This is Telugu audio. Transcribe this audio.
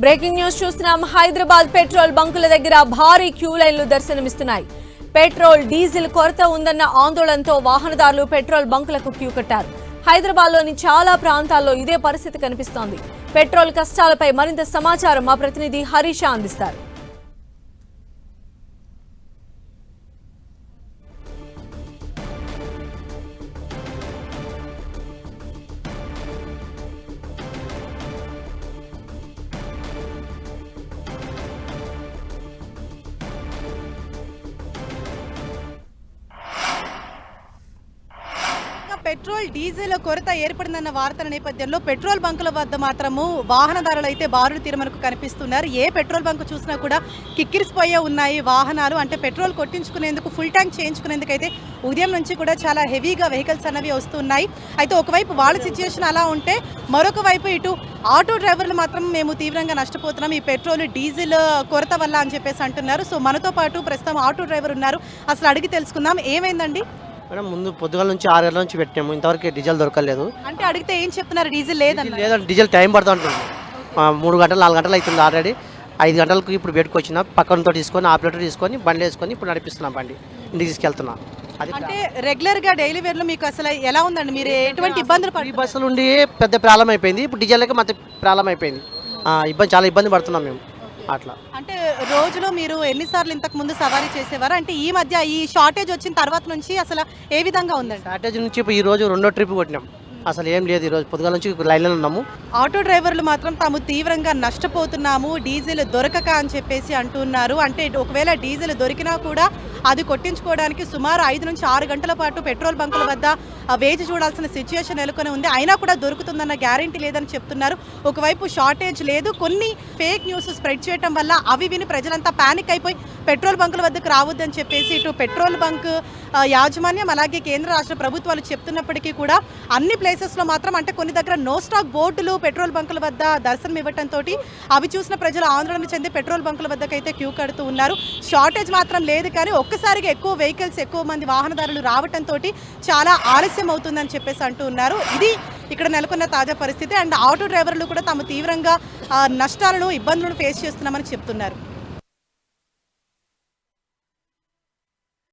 బ్రేకింగ్ న్యూస్ చూస్తున్నాం. హైదరాబాద్ పెట్రోల్ బంకుల దగ్గర భారీ క్యూ లైన్లు దర్శనమిస్తున్నాయి. పెట్రోల్ డీజిల్ కొరత ఉందన్న ఆందోళనతో వాహనదారులు పెట్రోల్ బంకులకు క్యూ కట్టారు. హైదరాబాద్లోని చాలా ప్రాంతాల్లో ఇదే పరిస్థితి కనిపిస్తోంది. పెట్రోల్ కష్టాలపై మరింత సమాచారం మా ప్రతినిధి హరీష అందిస్తారు. పెట్రోల్ డీజిల్ కొరత ఏర్పడిందన్న వార్తల నేపథ్యంలో పెట్రోల్ బంకుల వద్ద మాత్రము వాహనదారులు అయితే బారులు తీర మనకు కనిపిస్తున్నారు. ఏ పెట్రోల్ బంకు చూసినా కూడా కిక్కిరిసిపోయే ఉన్నాయి వాహనాలు. అంటే పెట్రోల్ కొట్టించుకునేందుకు ఫుల్ ట్యాంక్ చేయించుకునేందుకు అయితే ఉదయం నుంచి కూడా చాలా హెవీగా వెహికల్స్ అనేవి వస్తున్నాయి. అయితే ఒకవైపు వాళ్ళ సిచ్యుయేషన్ అలా ఉంటే మరొక వైపు ఇటు ఆటో డ్రైవర్లు మాత్రం మేము తీవ్రంగా నష్టపోతున్నాం ఈ పెట్రోల్ డీజిల్ కొరత వల్ల అని చెప్పేసి అంటున్నారు. సో మనతో పాటు ప్రస్తుతం ఆటో డ్రైవర్ ఉన్నారు. అసలు అడిగి తెలుసుకుందాం. ఏమైందండి మేడం? ముందు పొద్దుగాల నుంచి 6 గంటల నుంచి పెట్టాము, ఇంతవరకు డీజిల్ దొరకలేదు. అంటే అడిగితే ఏం చెప్తున్నారు? డీజిల్ లేదండి. లేదంటే డీజిల్ టైం పడుతూ ఉంటుంది. 3 గంటలు 4 గంటలు అవుతుంది ఆల్రెడీ. 5 గంటలకు ఇప్పుడు బయటకు వచ్చిన పక్కనతో తీసుకొని ఆపరేటర్ తీసుకొని బండి వేసుకొని ఇప్పుడు నడిపిస్తున్నాం. బండి ఇంటికి తీసుకెళ్తున్నాం. అది అంటే రెగ్యులర్గా డైలీ వేర్లో మీకు అసలు ఎలా ఉందండి? మీరు ఎటువంటి ఇబ్బందులు ఈ బస్సులు ఉండి పెద్ద ప్రాబ్లం అయిపోయింది. ఇప్పుడు డీజిల్కి మొత్తం ప్రాబ్లం అయిపోయింది. చాలా ఇబ్బంది పడుతున్నాం మేము. అట్లా అంటే రోజులో మీరు ఎన్నిసార్లు ఇంతకు ముందు సవారీ చేసేవారు? అంటే ఈ మధ్య ఈ షార్టేజ్ వచ్చిన తర్వాత నుంచి అసలు ఏ విధంగా ఉందండి? షార్టేజ్ నుంచి ఇప్పుడు ఈ రోజు 2వ ట్రిప్ కొట్టినాం. అసలు ఏం లేదు. ఈరోజు పొద్దుగాల నుంచి లైన్లో ఉన్నాము. ఆటో డ్రైవర్లు మాత్రం తాము తీవ్రంగా నష్టపోతున్నాము డీజిల్ దొరకక అని చెప్పేసి అంటున్నారు. అంటే ఒకవేళ డీజిల్ దొరికినా కూడా అది కొట్టించుకోవడానికి సుమారు 5 నుంచి 6 గంటల పాటు పెట్రోల్ బంకుల వద్ద వేచి చూడాల్సిన సిచ్యుయేషన్ నెలకొని ఉంది. అయినా కూడా దొరుకుతుందన్న గ్యారంటీ లేదని చెప్తున్నారు. ఒకవైపు షార్టేజ్ లేదు, కొన్ని ఫేక్ న్యూస్ స్ప్రెడ్ చేయడం వల్ల అవి విని ప్రజలంతా పానిక్ అయిపోయి పెట్రోల్ బంకుల వద్దకు రావద్దని చెప్పేసి ఇటు పెట్రోల్ బంక్ యాజమాన్యం అలాగే కేంద్ర రాష్ట్ర ప్రభుత్వాలు చెప్తున్నప్పటికీ కూడా అన్ని ప్లేసెస్లో మాత్రం అంటే కొన్ని దగ్గర నో స్టాక్ బోర్డులు పెట్రోల్ బంకుల వద్ద దర్శనం ఇవ్వడంతో అవి చూసిన ప్రజలు ఆందోళన చెంది పెట్రోల్ బంకుల వద్దకైతే క్యూ కడుతూ ఉన్నారు. షార్టేజ్ మాత్రం లేదు, కానీ ఒక్కసారిగా ఎక్కువ వెహికల్స్ ఎక్కువ మంది వాహనదారులు రావడంతో చాలా ఆలస్యం అవుతుందని చెప్పేసి అంటూ ఉన్నారు. ఇది ఇక్కడ నెలకొన్న తాజా పరిస్థితి. అండ్ ఆటో డ్రైవర్లు కూడా తాము తీవ్రంగా నష్టాలను ఇబ్బందులను ఫేస్ చేస్తున్నామని చెప్తున్నారు.